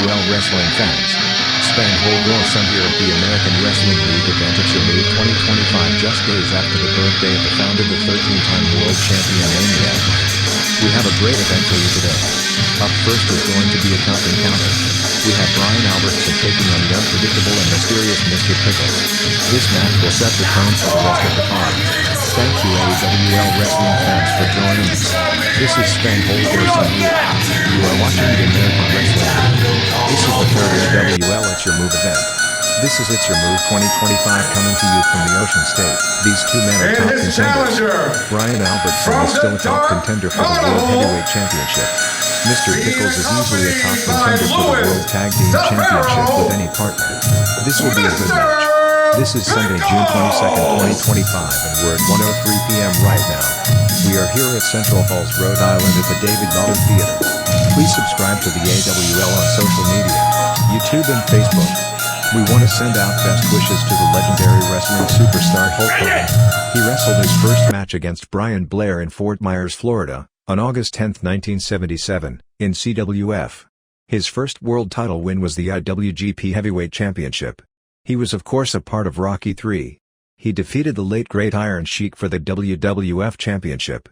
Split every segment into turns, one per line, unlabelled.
AWL wrestling fans. Sven Holgersson here at the American Wrestling League event at Your Move 2025, just days after the birthday of the founder, the 13-time world champion Maniac. We have a great event for you today. Up first is going to be a tough encounter. We have Brian Albertson taking on the unpredictable and mysterious Mr. Pickles. This match will set the tone for the rest of the card. Thank you AWL wrestling fans for joining us. This is Sven Holgersson here. You are watching the American Wrestling League. This is the third AWL It's Your Move event. This is It's Your Move 2025 coming to you from the Ocean State. These two men are top contenders. Brian Albertson is still a top contender for the World Heavyweight Championship. Mr. Pickles is easily a top contender for the World Tag Team Championship with any partner. This will be a good match. This is Sunday, June 22nd, 2025, and we're at 1:03 p.m. right now. We are here at Central Falls, Rhode Island at the David Naughton Theater. Please subscribe to the AWL on social media, YouTube and Facebook. We want to send out best wishes to the legendary wrestling superstar Hulk Hogan. He wrestled his first match against Brian Blair in Fort Myers, Florida, on August 10, 1977, in CWF. His first world title win was the IWGP Heavyweight Championship. He was of course a part of Rocky III. He defeated the late great Iron Sheik for the WWF Championship.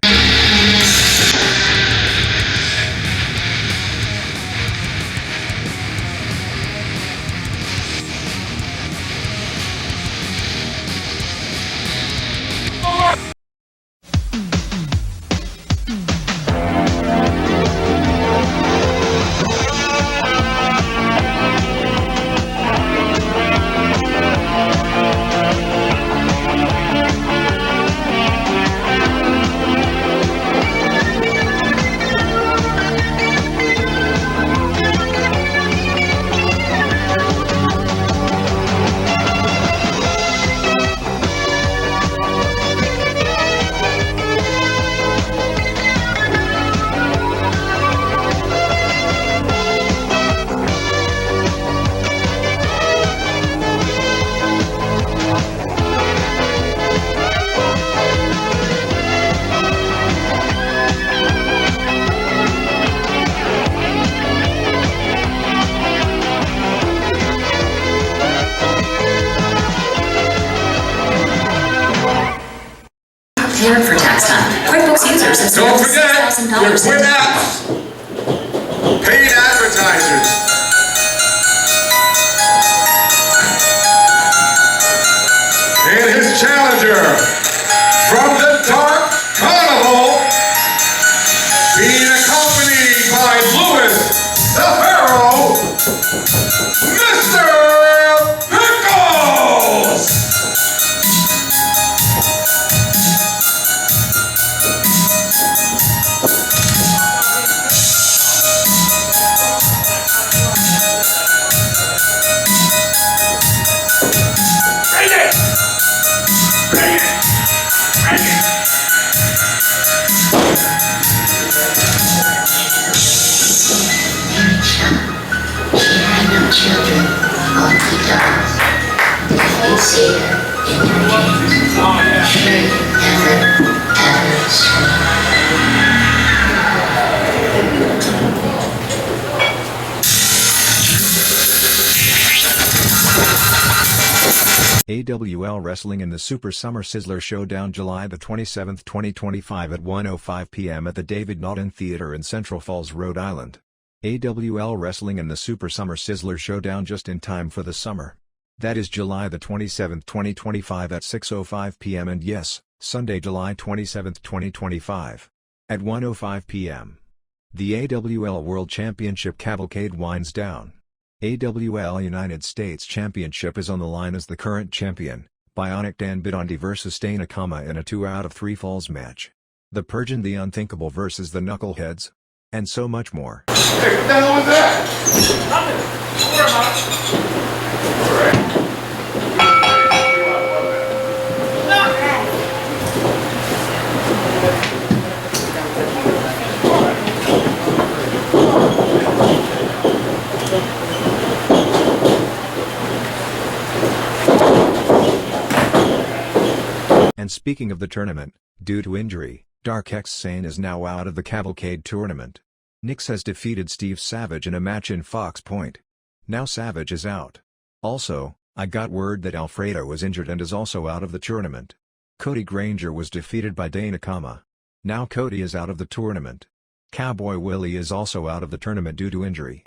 For tax time. QuickBooks users have
Don't forget your
$6,000
Quit apps. Paid advertisers. And his challenger from the Dark Carnival, being accompanied by Louis the Pharaoh, Mr. Pickles!
Children of the gods, you see her in your dreams. She never ever
AWL Wrestling in the Super Summer Sizzler Showdown, July the 27th, 2025 at 1:05 p.m. at the David Naughton Theater in Central Falls, Rhode Island. AWL Wrestling in the Super Summer Sizzler Showdown just in time for the summer. That is July the 27th, 2025 at 6:05 p.m. and yes, Sunday, July 27th, 2025. At 1:05 p.m. The AWL World Championship Cavalcade winds down. AWL United States Championship is on the line as the current champion, Bionic Dan Bidondi vs. Stain Akama in a 2 out of 3 falls match. The Purge and the Unthinkable vs. the Knuckleheads. And so much more.
Hey, what the hell was that?
And speaking of the tournament, due to injury, Dark X Sane is now out of the Cavalcade tournament. Nix has defeated Steve Savage in a match in Fox Point. Now Savage is out. Also, I got word that Alfredo was injured and is also out of the tournament. Cody Granger was defeated by Dana Kama. Now Cody is out of the tournament. Cowboy Willie is also out of the tournament due to injury.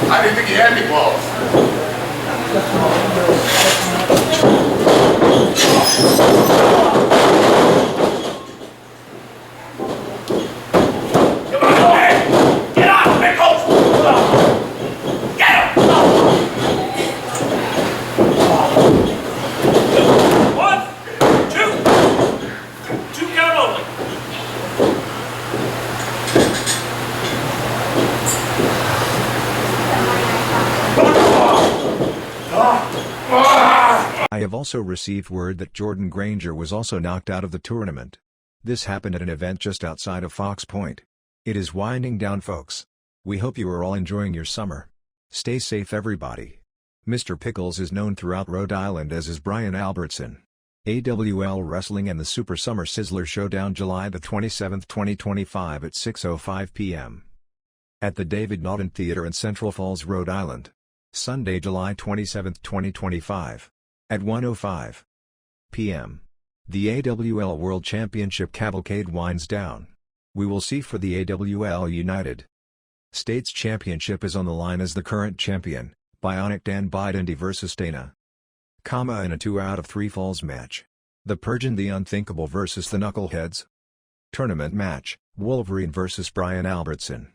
I didn't think he had any balls. Come on, man! Get off me, coach! Get him! 1, 2. 2 count only.
I have also received word that Jordan Granger was also knocked out of the tournament. This happened at an event just outside of Fox Point. It is winding down, folks. We hope you are all enjoying your summer. Stay safe, everybody. Mr. Pickles is known throughout Rhode Island as is Brian Albertson. AWL Wrestling and the Super Summer Sizzler Showdown July the 27th, 2025 at 6:05 p.m. at the David Naughton Theater in Central Falls, Rhode Island. Sunday, July 27th, 2025 at 1:05 p.m. The AWL World Championship Cavalcade winds down. We will see for the AWL United States Championship is on the line as the current champion, Bionic Dan Bidendi vs Dana Kama in a 2 out of 3 falls match. The Purge and the Unthinkable vs the Knuckleheads. Tournament match, Wolverine vs Brian Albertson.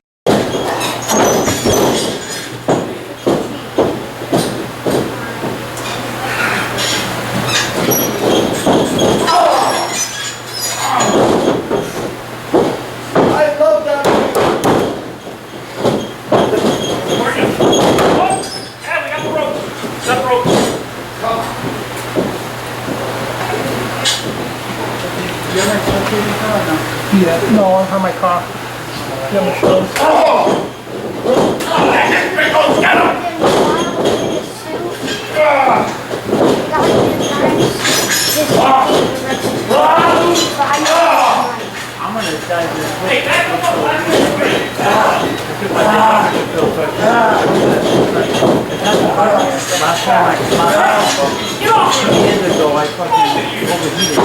Yeah, no, I have my car. You have my shoes. I'm gonna dive this way. Last time I years ago, I fucking overheated.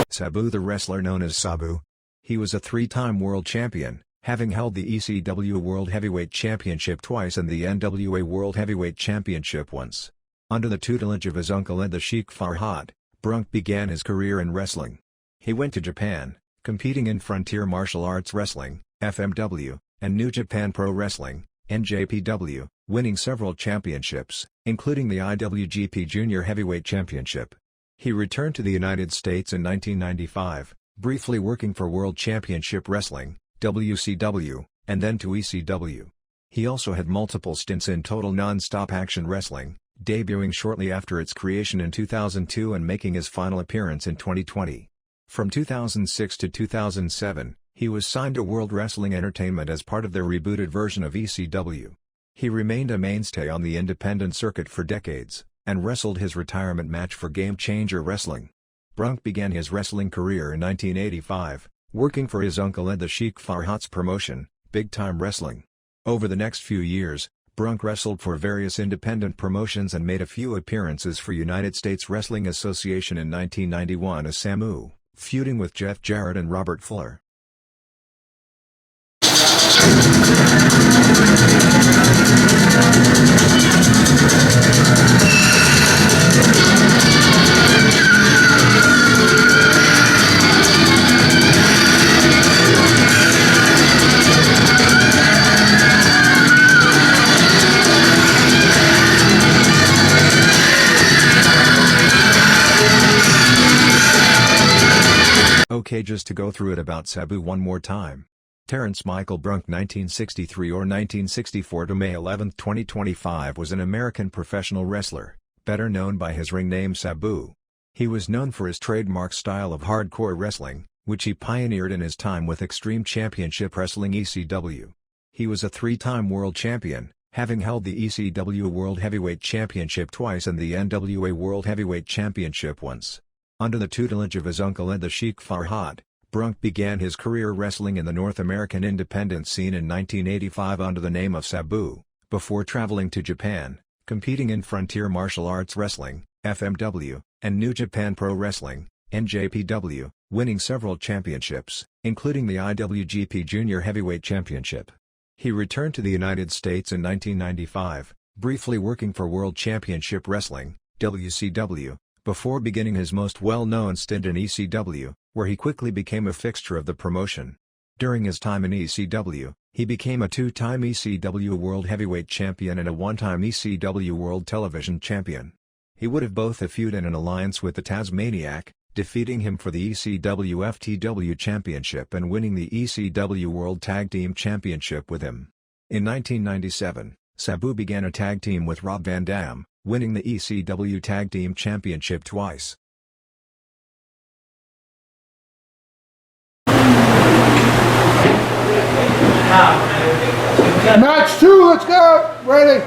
Sabu, the wrestler known as Sabu. He was a 3-time world champion, having held the ECW World Heavyweight Championship twice and the NWA World Heavyweight Championship once. Under the tutelage of his uncle Ed the Sheik Farhat, Brunk began his career in wrestling. He went to Japan, competing in Frontier Martial Arts Wrestling, FMW, and New Japan Pro Wrestling, NJPW, winning several championships, including the IWGP Junior Heavyweight Championship. He returned to the United States in 1995, briefly working for World Championship Wrestling, WCW, and then to ECW. He also had multiple stints in Total Non-Stop Action Wrestling, debuting shortly after its creation in 2002 and making his final appearance in 2020. From 2006 to 2007, he was signed to World Wrestling Entertainment as part of their rebooted version of ECW. He remained a mainstay on the independent circuit for decades, and wrestled his retirement match for Game Changer Wrestling. Brunk began his wrestling career in 1985, working for his uncle Ed the Sheik Farhat's promotion, Big Time Wrestling. Over the next few years, Brunk wrestled for various independent promotions and made a few appearances for United States Wrestling Association in 1991 as Samu, feuding with Jeff Jarrett and Robert Fuller. Okay, just to go through it about Sabu one more time. Terrence Michael Brunk 1963 or 1964 to May 11, 2025 was an American professional wrestler, better known by his ring name Sabu. He was known for his trademark style of hardcore wrestling, which he pioneered in his time with Extreme Championship Wrestling (ECW). He was a three-time world champion, having held the ECW World Heavyweight Championship twice and the NWA World Heavyweight Championship once. Under the tutelage of his uncle Ed the Sheik Farhad, Brunk began his career wrestling in the North American independent scene in 1985 under the name of Sabu, before traveling to Japan, competing in Frontier Martial Arts Wrestling, FMW, and New Japan Pro Wrestling, NJPW, winning several championships, including the IWGP Junior Heavyweight Championship. He returned to the United States in 1995, briefly working for World Championship Wrestling, WCW, before beginning his most well-known stint in ECW, where he quickly became a fixture of the promotion. During his time in ECW, he became a two-time ECW World Heavyweight Champion and a one-time ECW World Television Champion. He would have both a feud and an alliance with the Tasmaniac, defeating him for the ECW FTW Championship and winning the ECW World Tag Team Championship with him. In 1997, Sabu began a tag team with Rob Van Dam, winning the ECW Tag Team Championship twice.
Match 2, let's go! Ready?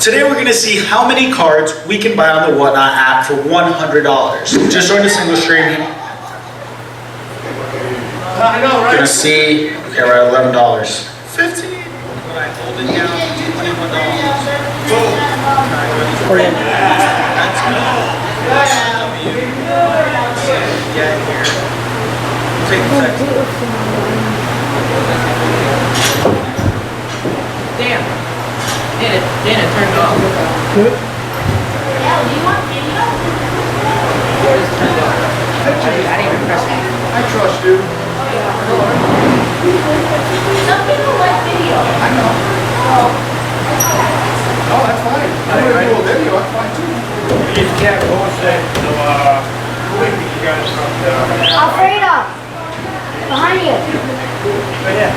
Today we're going to see how many cards we can buy on the Whatnot app for $100. Just join the single stream.
I know,
We're
right?
going to see, okay, we're at $11. $15. When I hold it down, $21. Boom. Let's go. Get here. Take a second.
Damn. Dana turned off.
Good.
Yeah, do you want video? Yours turned off. I didn't even press it.
I trust you.
Some people like video.
I know. Oh, that's fine. I'm going to do a video, that's fine too.
You just can't bullshit. So, wait till you guys come down.
Alfredo! Behind you!
Right there.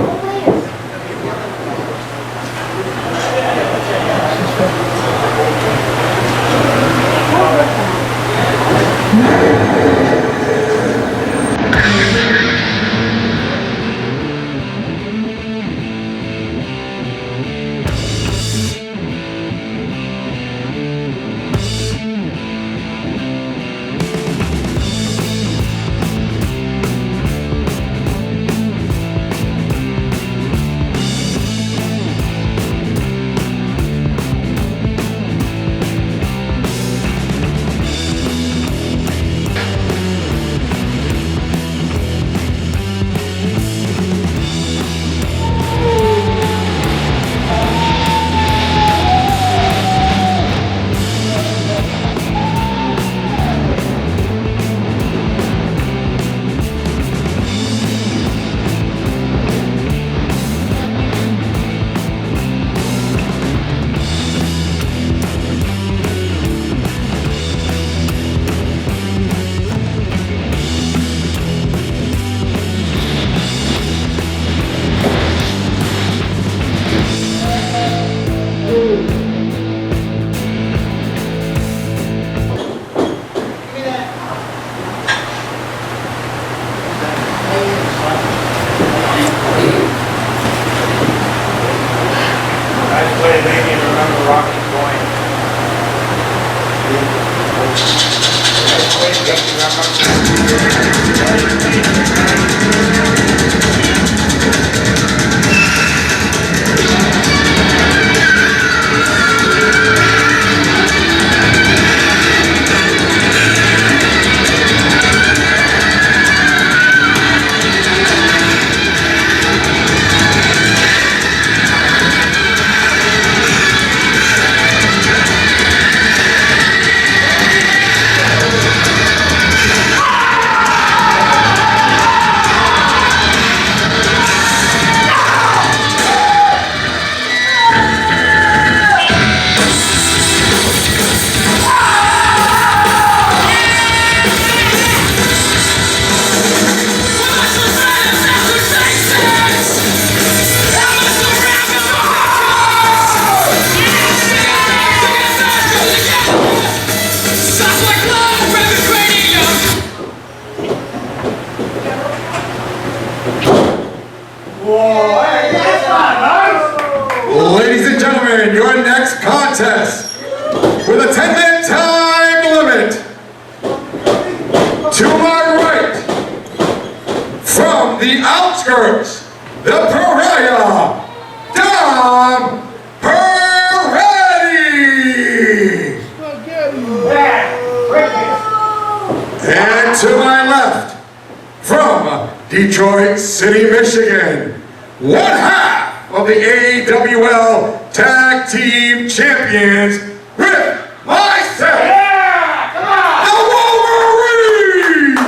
Over here.
Nice way to make me remember Rocky Point. Nice way to
gentlemen, your next contest with a 10-minute time limit. To my right, from the outskirts, the pariah, Dom Peretti. And to my left, from Detroit City, Michigan, one half of the AWL Tag Team Champions with myself, the Wolverine!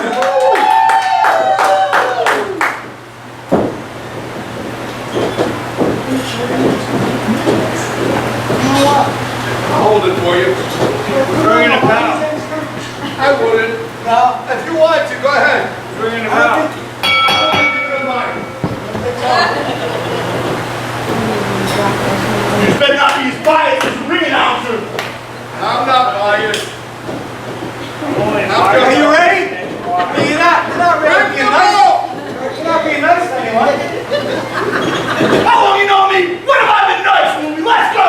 I'll hold it for you.
Bring it out.
I wouldn't. No, if you want to, go ahead.
Bring it out. You better not be as biased as a ring announcer.
I'm not biased.
Are you ready? You're not ready. You're not being nice to anyone. How long you know me? When have I been nice, movie? Let's go!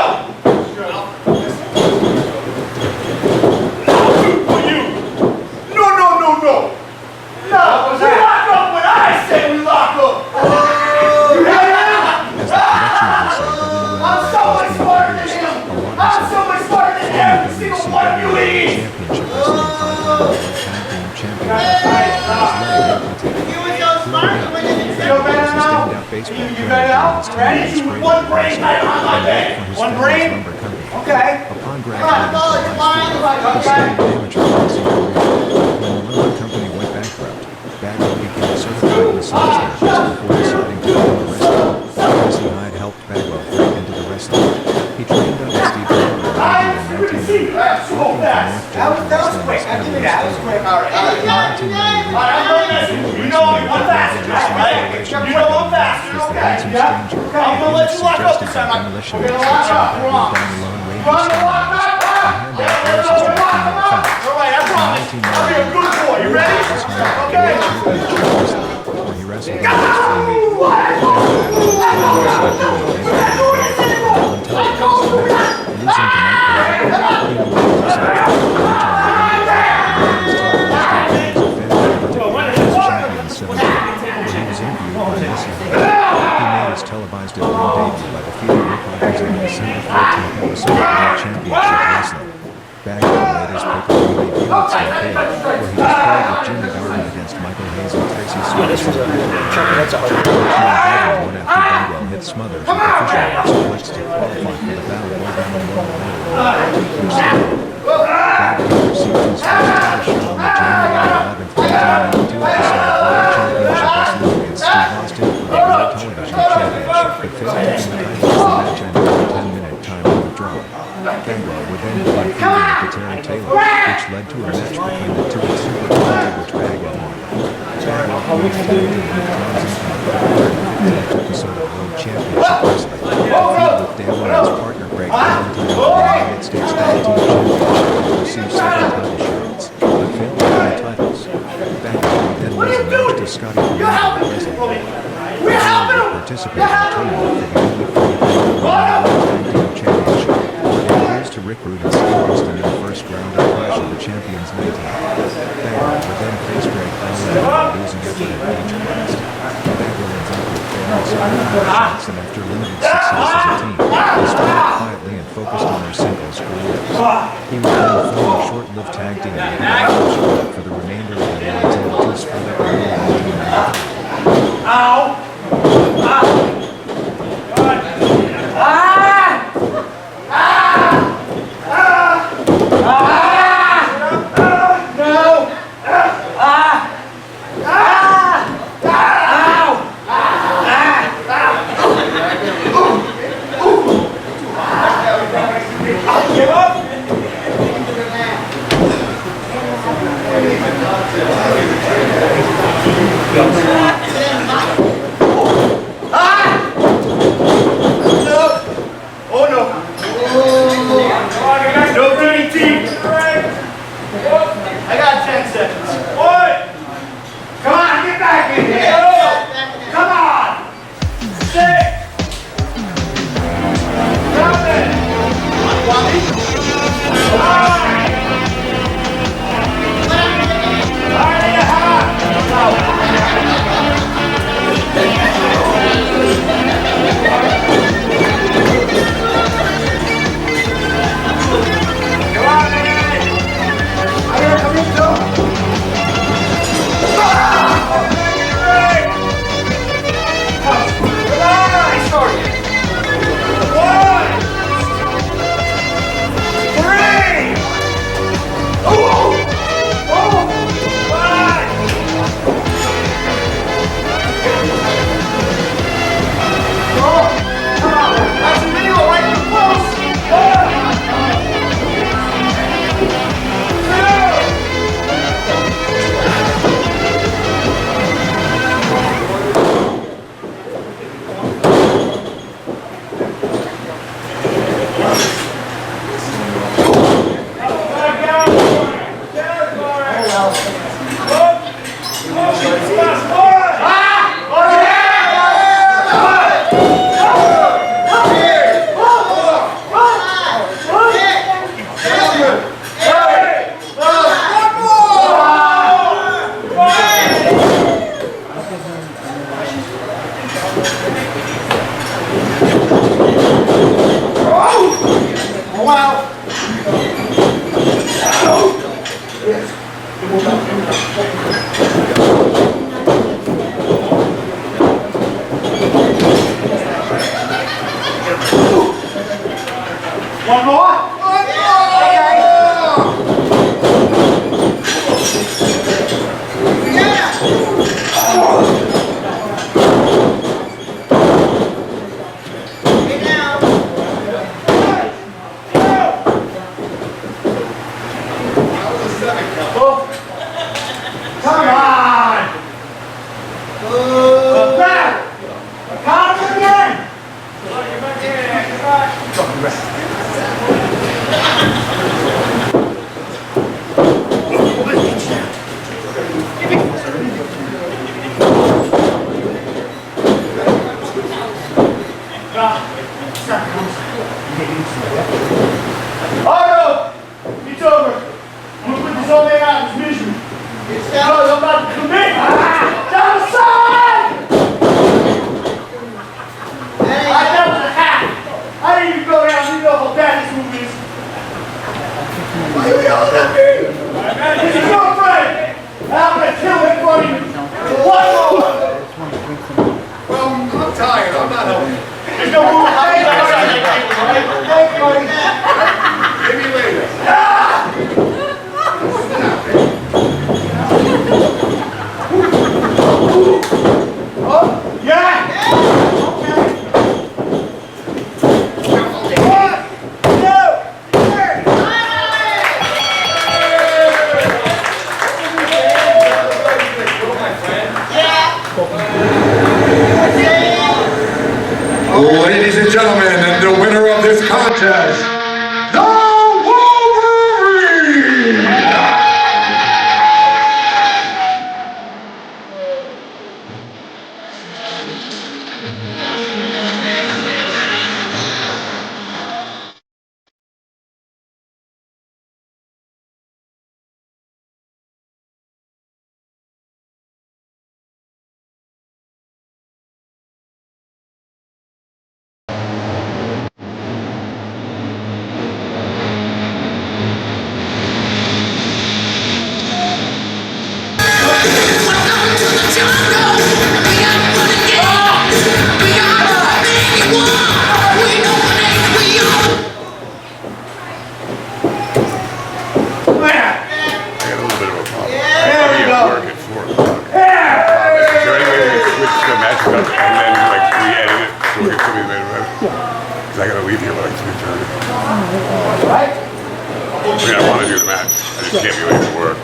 No food for you. No. No, we lock up when I say we lock up. You hear that? I'm so much smarter than him. I'm so much smarter than every single one of you idiots. Feel better now? You better now? Ready? You with one brain night on my day. One brain? Okay.
Upon graduating from high school, he studied amateur racing career. When the Lumber Company went bankrupt, Bagwell became a certified massage therapist before deciding to become a wrestler. Casey Hyde helped Bagwell break into the wrestling. He trained under Steve Bagwell in 1990, working for North Georgia Wrestling Academy Stadium. In 1990, he began wrestling with the Global Wrestling Federation for as the Handsome Stranger.
I'm gonna let you lock up this time.
Demolition was successful by down the lone range of standards and hand out roses to the female fans.
Alright, I promise. I'll be a good boy. You ready? Okay.
Where he wrestled in the televised at one debut by defeating Rick Owens in the December 14th episode of World Championship Wrestling. Bagwell made his pay-per-view debut at Stampede, where he was paired with Jimmy Garvin against Michael Hayes and Tracy Smothers. Won after Bagwell hit Smothers with official splits to qualify for the Battle Royal Bagwell received his first title shot on the January 11th, 1992 episode of World Championship Wrestling against Steve Austin for the World Television Championship, but failed to win the title as the match ended in a 10-minute time limit draw. Bagwell would then begin feuding with Terry Taylor, which led to a match between the two at Super Tuesday, which Bagwell won. Bagwell proved feuding with Townsend in the 15th episode of World Championship Wrestling. He feuded with Dan Lyon's partner Greg Valentine for the United States Tag Team Championship and received several title shots, but failed to win the titles. Bagwell would then lose a match to Scotty Ferraro in wrestling. Bagwell would participate in the tournament for the newly created World Tag Team Championship, but it appears to Rick Rude and Steve Austin in the first round of Clash of the Champions 19. Bagwell would then face Greg Valentine in a losing effort at Beach Blast. Bagwell and Valentine failed several title shots, and after limited success as a team, they split up quietly and focused on their singles careers. He would then form a short-lived tag team with for the remainder of the year until the two split up in 1993.
Ow!
Give up!
One more? One Come on! Back! Count them again! Otto! It's over. I'm gonna put this old man out of his misery. Because I'm about to commit! Genocide! That was a hack! I didn't even go down, you know how bad this movie is. Why are we all at me? This is your friend! And I'm gonna kill him for you! What more?
Well, I'm tired. I'm not helping.
There's no more hiding outside that table, right? Thanks, buddy.
Maybe later.
Oh, yeah!
Ladies and gentlemen, and the winner of this contest, the Wolverine!
I gotta leave here by like 3:30. I mean, I want to do the match. I just can't be late for work.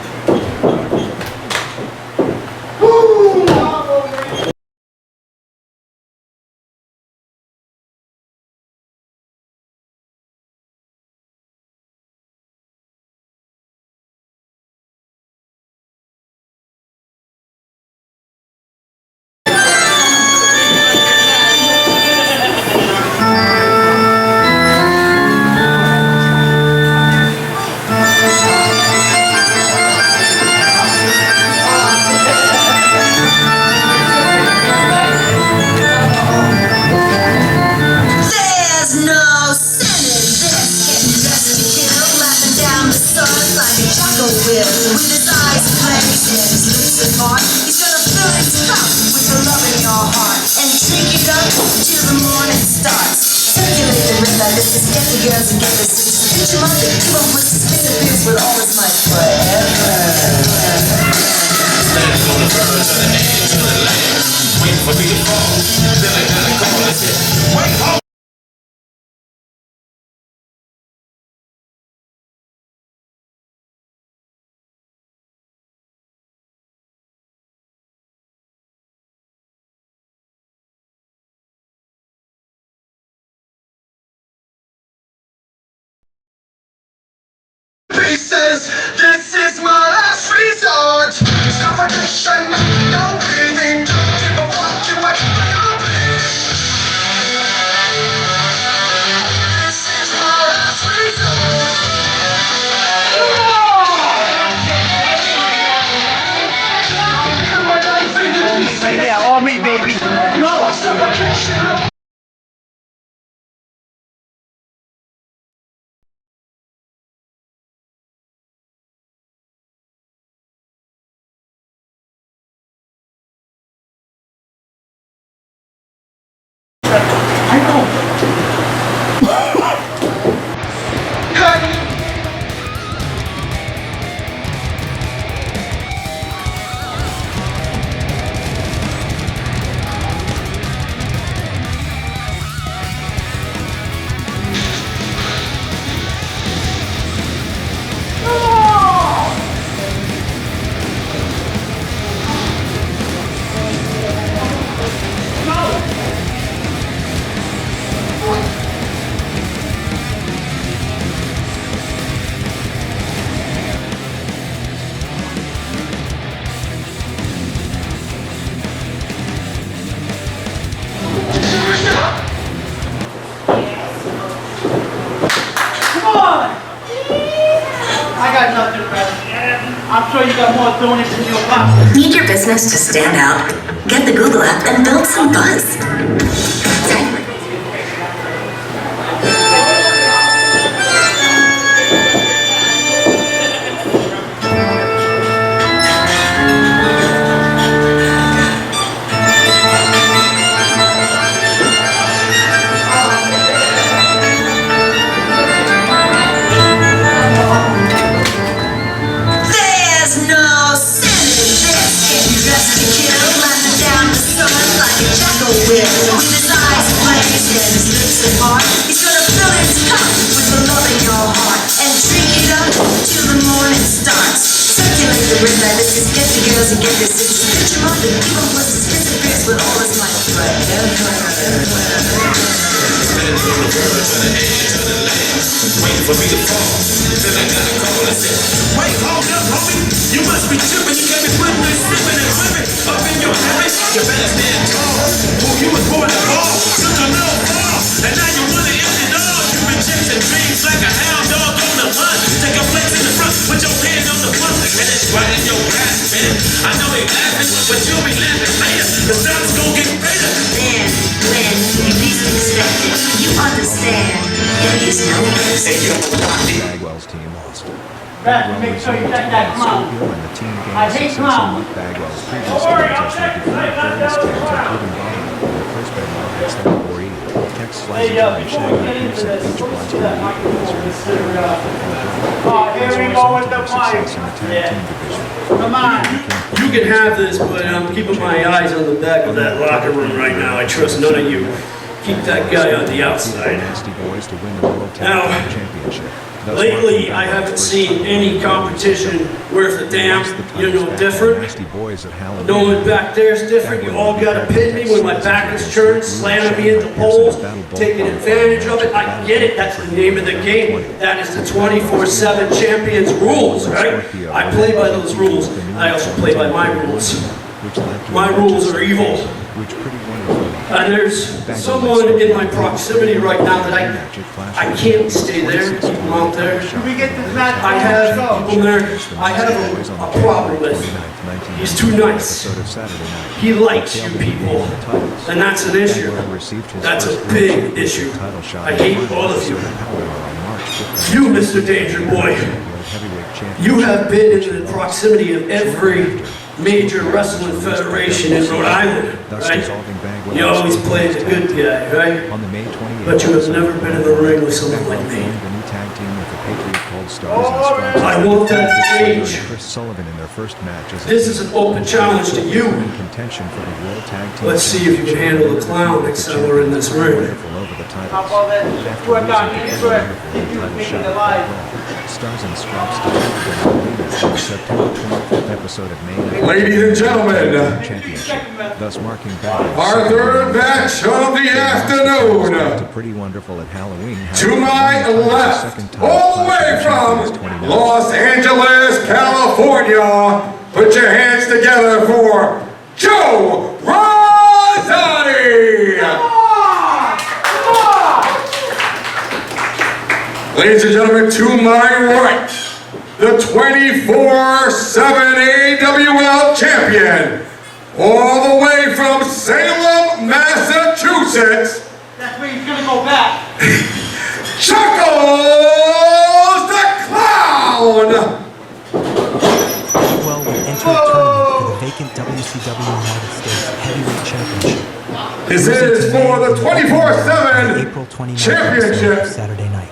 He's gonna fill his cup with the love in your heart and drink it up till the morning starts. Circulate the rhythm, this is get the girls and get the suits. Each month the two of us disappears with all his might forever. Stand on the birds of the edge of the land, wait for me to fall. Then I gotta call and say, wait, hold.
He says, this is my last resort. Suffocation, no breathing. People walking like
on! I got nothing, brother. I'm sure you got more donuts in your pocket.
Need your business to stand out? Get the Google app and build some buzz.
There's no sin in this. Getting dressed to kill, running down the sun like a jackal will. With his eyes blazed and his lips apart, he's gonna fill his cup with the love in your heart and drink it up till the morning starts. Circulate the rhythm, let's just get the girls and get this. It's a picture of the evil plus his disappears with all his might.
Waiting for me to fall. Then I got a call and said, wait, hold up, homie. You must be tripping. You can't be putting this slipping and slipping up in your head. You better stand tall. Well, you was born to fall. Took a little fall. And now you want to end it all. You've been chasing dreams like a hound dog on the hunt. Take a place in the front. Put your hand on the front. And it's right in your grasp, man. I know they laughing, but you'll be laughing later. The sun's gonna get greater.
Then, when you least expect it, you understand there is no mercy.
Hey, yo,
Bagwell's team lost.
Back, make sure you check that clown.
And the team gained
I hate
success
clowns.
in Bagwell's previous contest with defeated various teams, including Boston, their first bed against them 4-8. Text slices
Hey,
and
before we get into
Shaggy
this,
each
let's
brought
see
to
that
the
microphone.
success
Here we go with the mic.
in the tag
Yeah.
team division.
Come on.
You can have this, but I'm keeping my eyes on the back of that locker room right now. I trust none of you. Keep that guy on the outside.
Nasty Boys to win the World
Now,
Tag Team Championship. Thus
lately,
marking
I haven't
Bagwell's
seen any competition worth a damn.
first the
You're no
titles back to the
different.
Nasty Boys at Halloween.
No one back there's different. You all gotta pin me when my back is turned, slamming me into poles, taking advantage of it. I get it. That's the name of the game. That is the 24/7 champions rules, right? I play by those rules. I also play by my rules. My rules are evil.
Which pretty wonderfully
And there's someone in my proximity right now that I can't stay there, keep him out there.
We get this match.
I have people there I have a problem with. He's too nice. He likes you people. And that's an issue. That's a big issue. I hate all of you. You, Mr. Danger Boy, you have been in the proximity of every major wrestling federation in Rhode Island, right? You always play the good guy, right? But you have never been in the ring with someone like me. I want that to change. This is an open challenge to you. Let's see if you can handle the clown next time we're in this ring.
How about that? Work on you first. Keep you making the life.
Stars and Scraps September 25th episode of Maine.
Ladies and gentlemen,
Championship, thus marking Bagwell's
our third match of the afternoon.
to Pretty Wonderful at Halloween.
To my left, all the way from Los Angeles, California, put your hands together for Joe Rosati. Ladies and gentlemen, to my right, the 24/7 AWL champion, all the way from Salem, Massachusetts,
That's where he's gonna go back.
Chuckles the Clown!
Bagwell will enter a tournament for the vacant WCW United States Heavyweight Championship.
This is for the 24/7
April 29th
Championship.
Saturday night.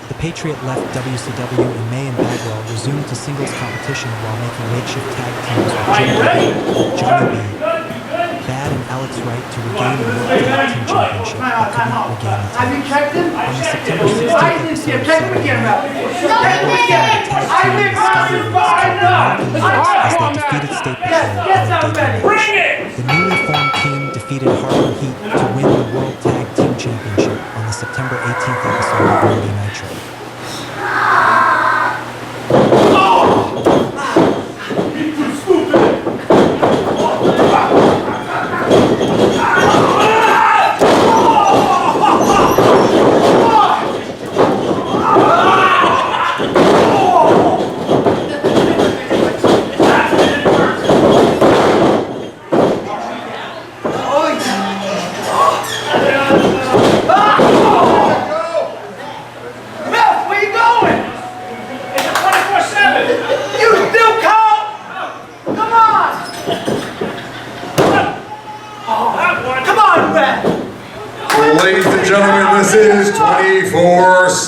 The Patriot left WCW in May and Bagwell resumed to singles competition while making makeshift tag teams with Johnny B, Bad and Alex Wright to regain the World Tag Team Championship but could not regain the
Have you
titles.
checked him?
On the September 16th
Why is this
episode
here?
of
Check him
Saturday
again,
Night,
Ralph.
Bagwell formed a tag
I've
team
been
with Scotty
running
Reeves
by now.
as they defeated State Patrol
Get
on
some
their
ready.
debut
Bring
match.
it!
The newly formed team defeated Harlem Heat to win the World Tag Team Championship on the September 18th episode of Monday Nitro.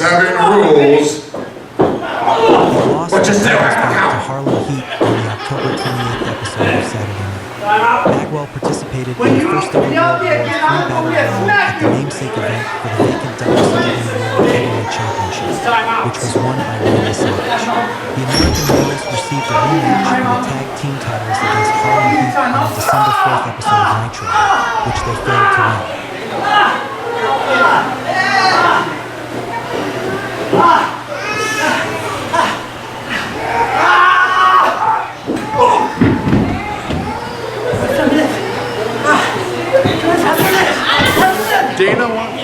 7 rules. What you say?
To Harlem Heat in the October 28th episode of Saturday Night. Bagwell participated in the first ever World War III Battle Royal at the namesake event for the vacant WCW World Heavyweight Championship, which was won by Randy Savage. The American Males received a rematch for the tag team titles against Harlem Heat on the December 4th episode of Nitro, which they failed to win.
Dana wants.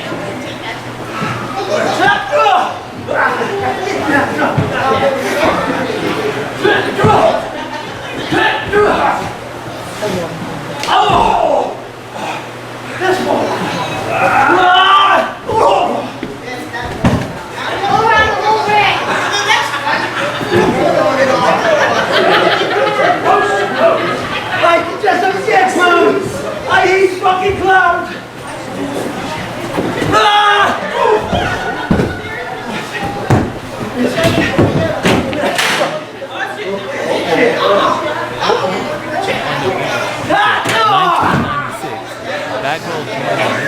I hate fucking clowns!
Bagwell joined the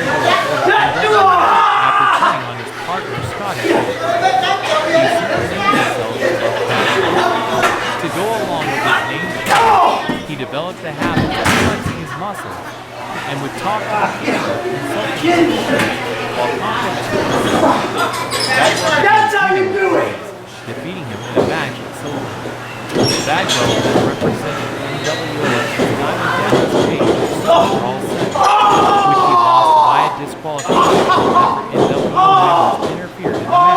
after turning on his partner Scotty. He supernamed himself to go along with his name change. He developed the habit of flexing his muscles and would talk to the people while
That's how you do it!
defeating him in a match at Silver. Bagwell then represented NWO's Diamond Dallas Page for all sets, which he lost via disqualification after NWO members interfered in the match.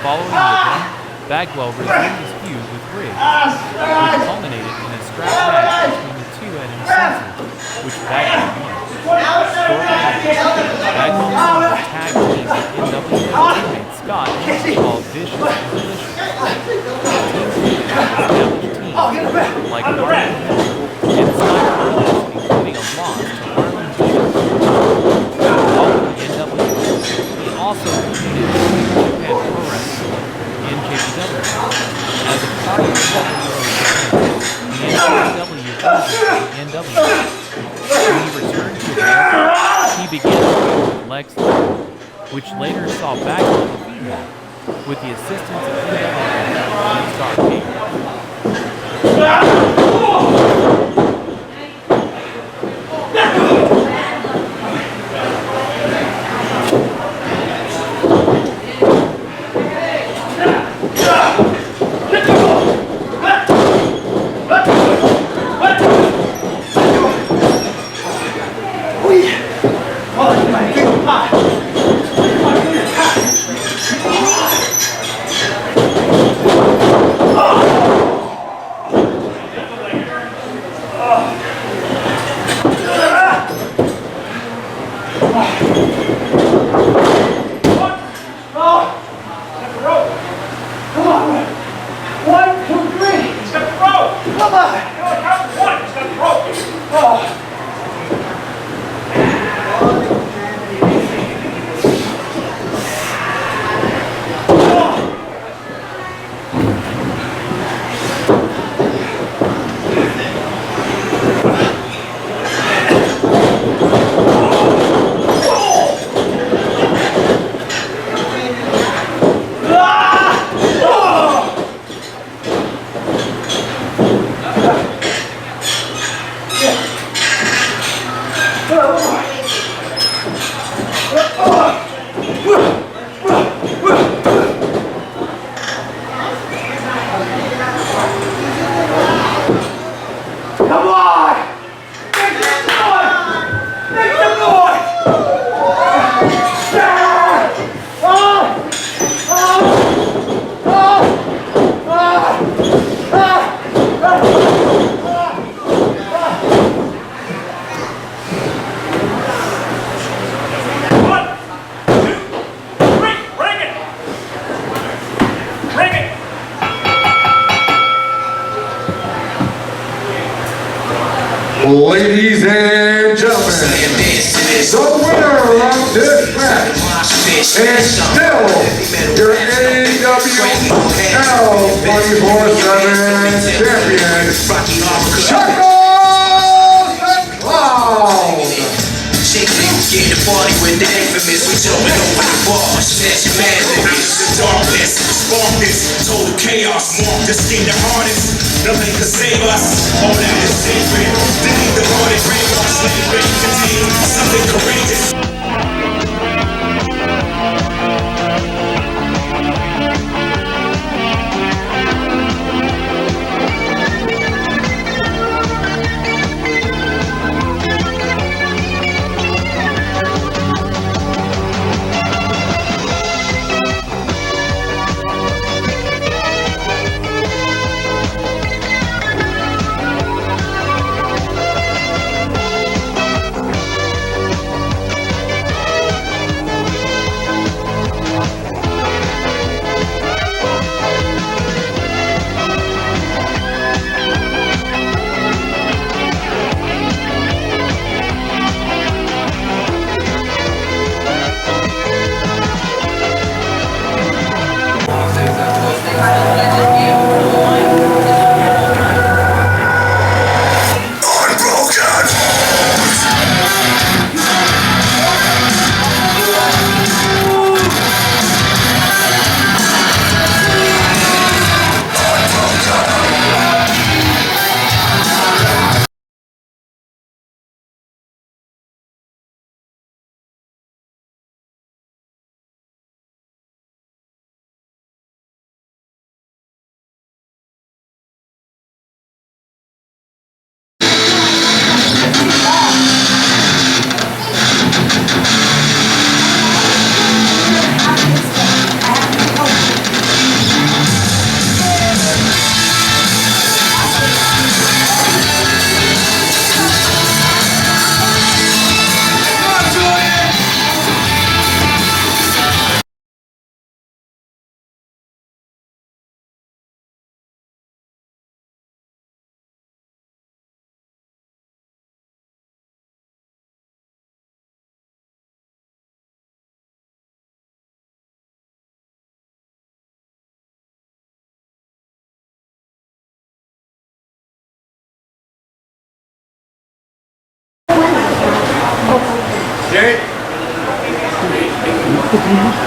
Following the event, Bagwell resumed his feud with Riggs, which culminated in a strap match between the two at Uncensored, which Bagwell won. Shortly after, Bagwell formed a tag team with NWO teammate Scott called Vicious and Delicious. The team established teams like Martin and Scott Burlesque, including a loss to Harlem Heat. Following the NWO, he also competed in New Japan Pro Wrestling in KPW. As a part of the NWO, the NW, when he returned to America, he began to feud with Lex Luger, which later saw Bagwell defeat him with the assistance of NWO Star Page.
Ladies and gentlemen, the winner of this match and still your AWL 24/7 champion, Chuckles and Clown.
Get the party with the infamous, we jumping over the bar, snatch your man, the darkness, spark this, total chaos, mark this skin the hardest, nothing can save us, all that is sacred, delete the hearted, brainwash, slave, ready to contain something courageous.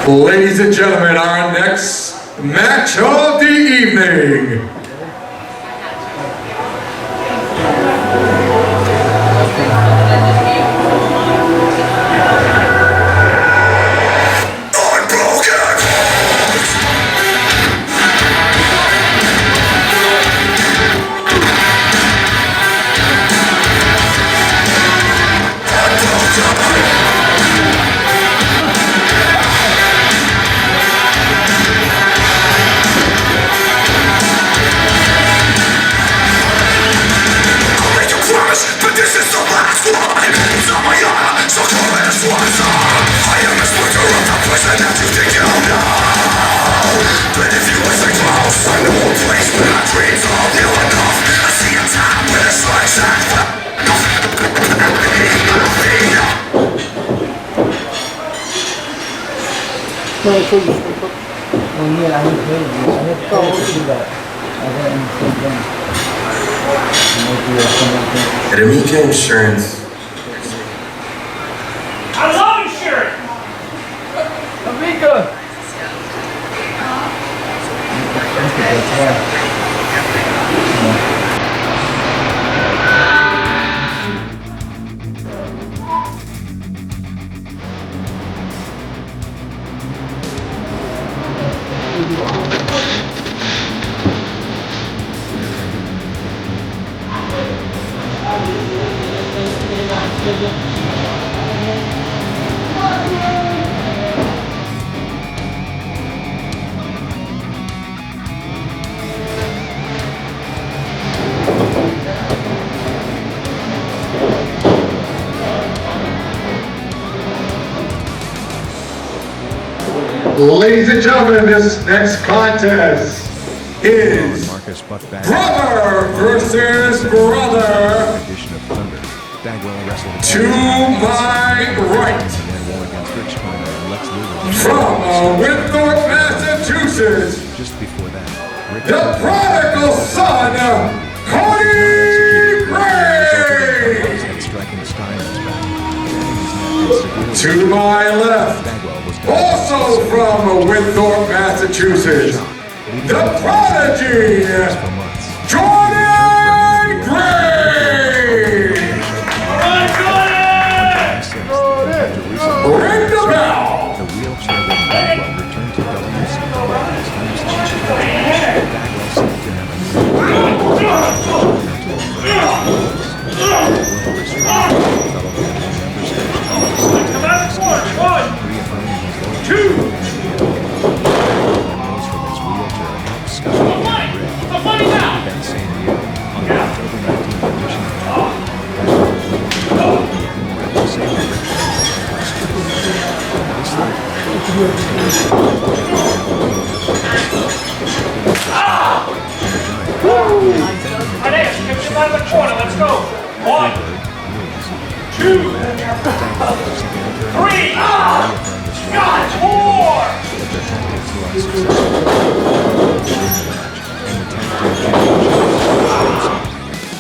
Ladies and gentlemen, our next match of the evening.
Amica Insurance.
I love insurance! Amica!
Ladies and gentlemen, this next contest is brother versus brother.
Edition of Thunder Bagwell wrestled
To my right,
and then won against Rich Steiner and Lex Luger.
from Winthrop, Massachusetts,
Just before that, Rick
the prodigal son, Cody Gray.
striking Steiner's back, his neck, and
To my left,
Bagwell was
also from Winthrop, Massachusetts, the prodigy, Jordan Gray. Ring the bell.
The wheelchair-ridden Bagwell returned to WCW as homestage. Bagwell seemed to have a
Let's go. 1, 2, 3, God,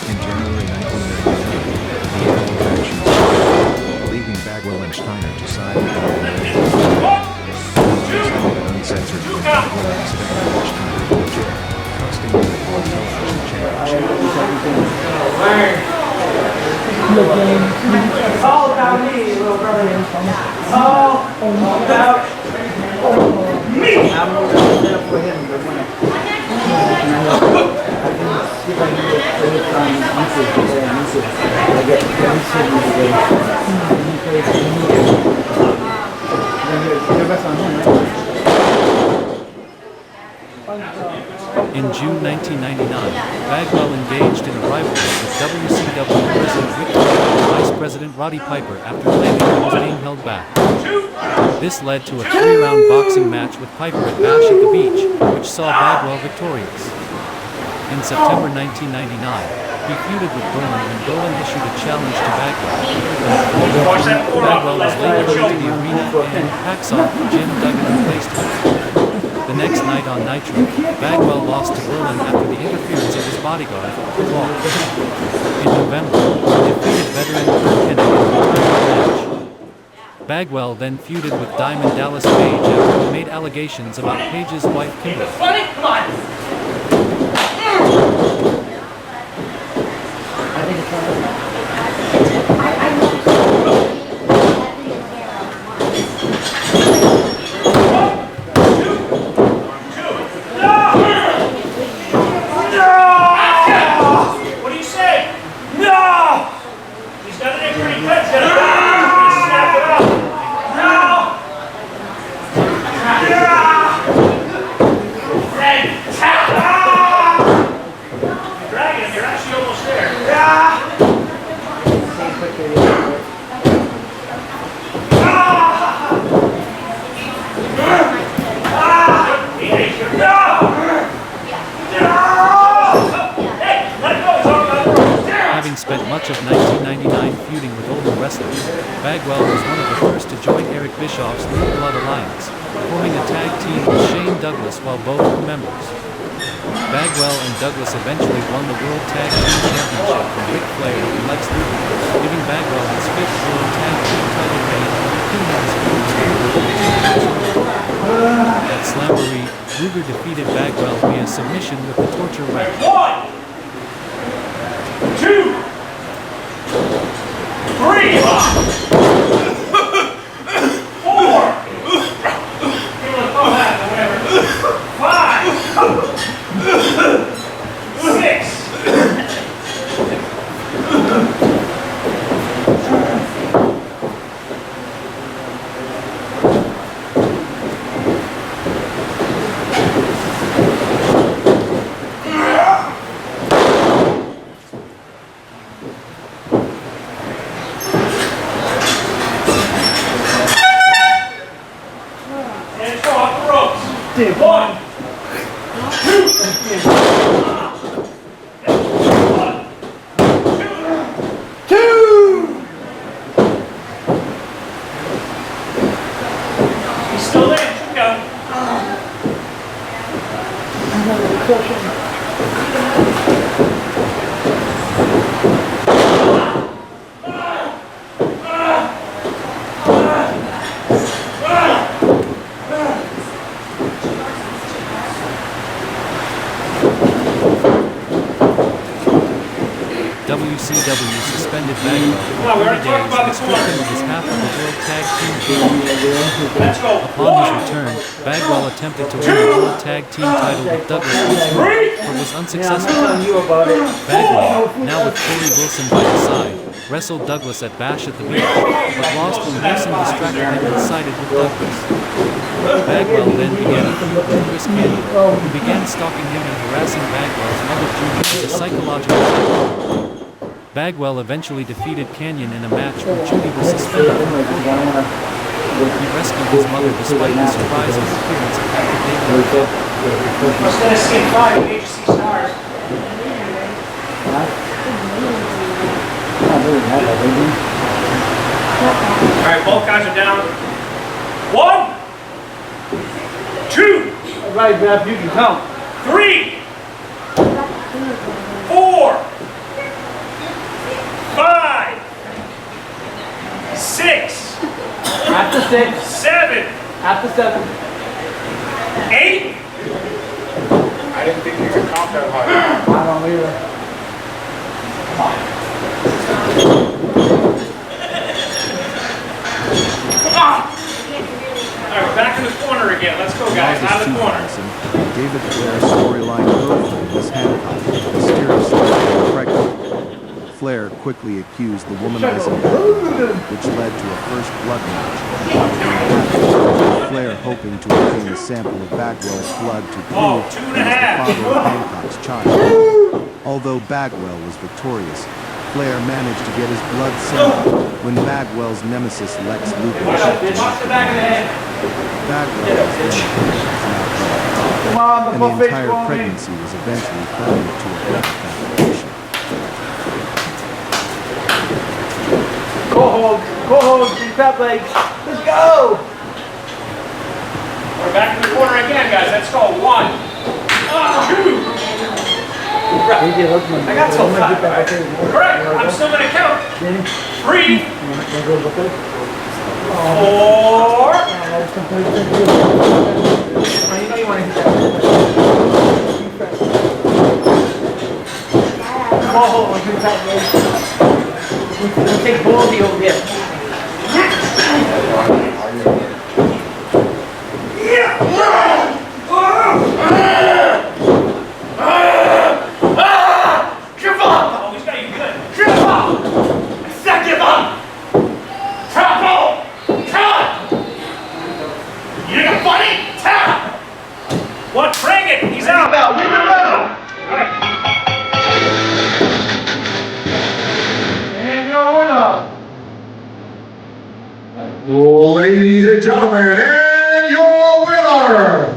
In January 1999, leaving Bagwell and Steiner to side with the uncensored Bagwell accidentally pushed Steiner to the chair, costing him the World Television Championship.
It's all about me, little brother. It's all about me. I'm going to stand up for him.
In June 1999, Bagwell engaged in a rivalry with WCW President Rick Flair and Vice President Roddy Piper after claiming he was being held back. This led to a 3-round boxing match with Piper at Bash at the Beach, which saw Bagwell victorious. In September 1999, he feuded with Berlin when Berlin issued a challenge to Bagwell. Bagwell was later into the arena and Hacksaw Jim Duggan replaced him. The next night on Nitro, Bagwell lost to Berlin after the interference of his bodyguard, Claw. In November, he defeated veteran Kurt Hennig in a retirement match. Bagwell then feuded with Diamond Dallas Page after he made allegations about Page's wife Kimberly.
What do you say? No! He's got an pretty cut. He's got a snap it up. No! You're dragging him. You're actually almost there.
Having spent much of 1999 feuding with older wrestlers, Bagwell was one of the first to join Eric Bischoff's New Blood Alliance, forming a tag team with Shane Douglas while both were members. Bagwell and Douglas eventually won the World Tag Team Championship from Ric Flair and Lex Luger, giving Bagwell his 5th World Tag Team title reign and repeating his At Slamboree, Luger defeated Bagwell via submission with the torture rack.
1, 2, 3, 4.
WCW suspended Bagwell for 30 days and stripped him of his half of the World Tag Team Championship. Upon his return, Bagwell attempted to win the World Tag Team title with Douglas once more, but was unsuccessful. Bagwell, now with Corey Wilson by his side, wrestled Douglas at Bash at the Beach, but lost when Wilson distracted him and sided with Douglas. Bagwell then began a feud with Chris Canyon, who began stalking him and harassing Bagwell's mother Judy as a psychological weapon. Bagwell eventually defeated Canyon in a match where Judy was suspended from the program. He rescued his mother despite the surprise appearance of Dr. David.
What's going to skip 5 HC stars? Alright, both guys are down. 1, 2. Alright, Beth, you can count. 3, 4, 5, 6. After 6. 7. After 7. 8.
I didn't think you could count that high.
I don't either. Alright, back in the corner again. Let's go, guys. Out of the corner.
David Flair's storyline girlfriend was handcuffed, mysteriously pregnant. Flair quickly accused the womanizing Bagwell, which led to a first blood match. Flair hoping to obtain a sample of Bagwell's blood to prove he was the father of Hancock's child. Although Bagwell was victorious, Flair managed to get his blood sample when Bagwell's nemesis Lex Luger shipped him to the Bagwell's and the entire pregnancy was eventually found to have been a fabrication.
Go hold, deep tap legs. Let's go! We're back in the corner again, guys. Let's go. 1, 2. I got so fast, right? Correct. I'm still going to count. 3, 4. You know you want to hit that. Oh, deep tap legs. We'll take Baldy over here. Give up! Oh, he's got you good. Give up! I said give up! Trapo! Tap! You think I'm funny? Tap! What? Bring it! He's out! Leave him out!
Ladies and gentlemen, and your winner,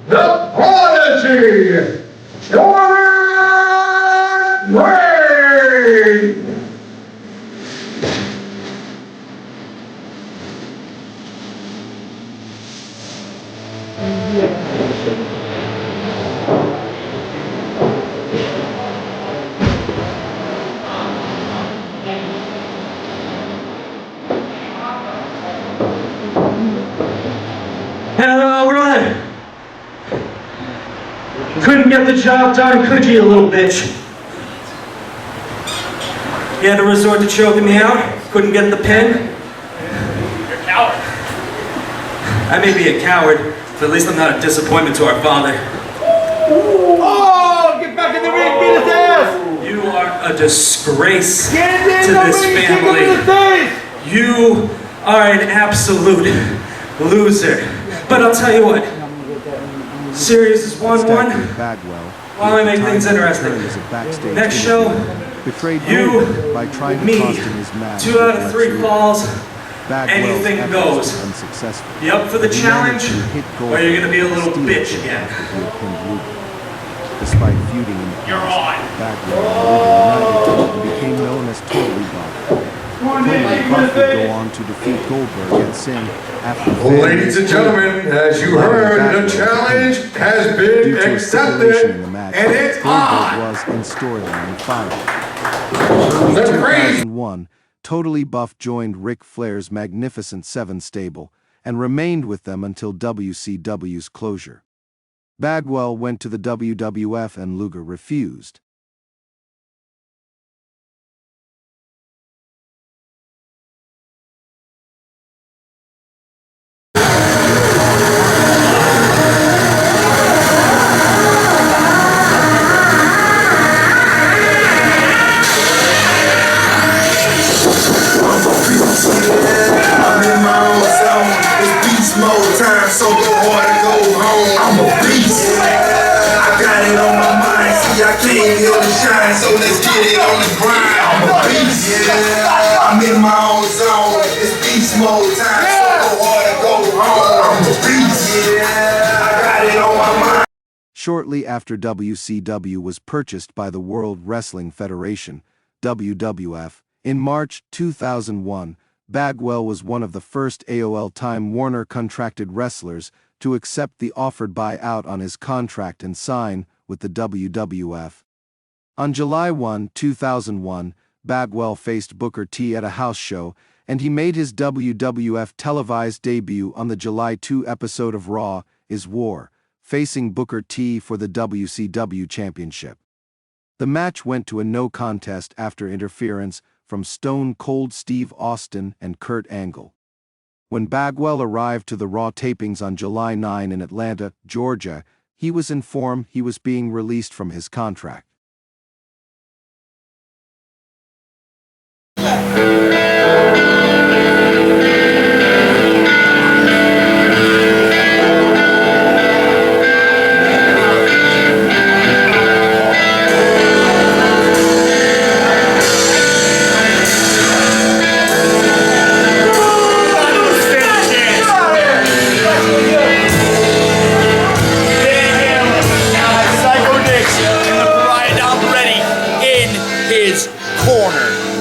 the Prodigy, Jordan Ray.
Couldn't get the job done, could you, you little bitch? You had to resort to choking me out? Couldn't get the pin?
You're a coward.
I may be a coward, but at least I'm not a disappointment to our father.
Oh! Get back in the ring, beat his ass!
You are a disgrace
Get in
to
the
this
ring,
family.
kick him in the face!
You are an absolute loser. But I'll tell you what. Series is 1-1. While I make things interesting. Next show, you,
by trying to
me,
cost him his match
2 out of 3 falls,
Bagwell's
anything
efforts
goes.
were unsuccessful.
You up for the
But he
challenge,
managed to hit
or you're gonna be a little
Goldberg
bitch
steal
again?
after he had pinned Luger. Despite feuding in the
You're
past,
on.
Bagwell and Luger united and became known as Totally Buff. Totally Buff would go on to defeat Goldberg and Singh after
Ladies and gentlemen, as you heard, the challenge has been
due to a stipulation
accepted,
in the match,
and it's
Goldberg
on!
was in storyline 5.
The
Early
crazy
2001, Totally Buff joined Ric Flair's Magnificent Seven stable and remained with them until WCW's closure. Bagwell went to the WWF and Luger refused.
here to shine, so let's get it on the grind. I'm a beast, yeah. I'm in my own zone. It's beast mode time, so go hard or go home. I'm a beast, yeah. I got it on my mind.
Shortly after WCW was purchased by the World Wrestling Federation, WWF, in March 2001, Bagwell was one of the first AOL Time Warner contracted wrestlers to accept the offered buyout on his contract and sign with the WWF. On July 1, 2001, Bagwell faced Booker T at a house show, and he made his WWF televised debut on the July 2 episode of Raw is War, facing Booker T for the WCW Championship. The match went to a no contest after interference from Stone Cold Steve Austin and Kurt Angle. When Bagwell arrived to the Raw tapings on July 9 in Atlanta, Georgia, he was informed he was being released from his contract.
Corner.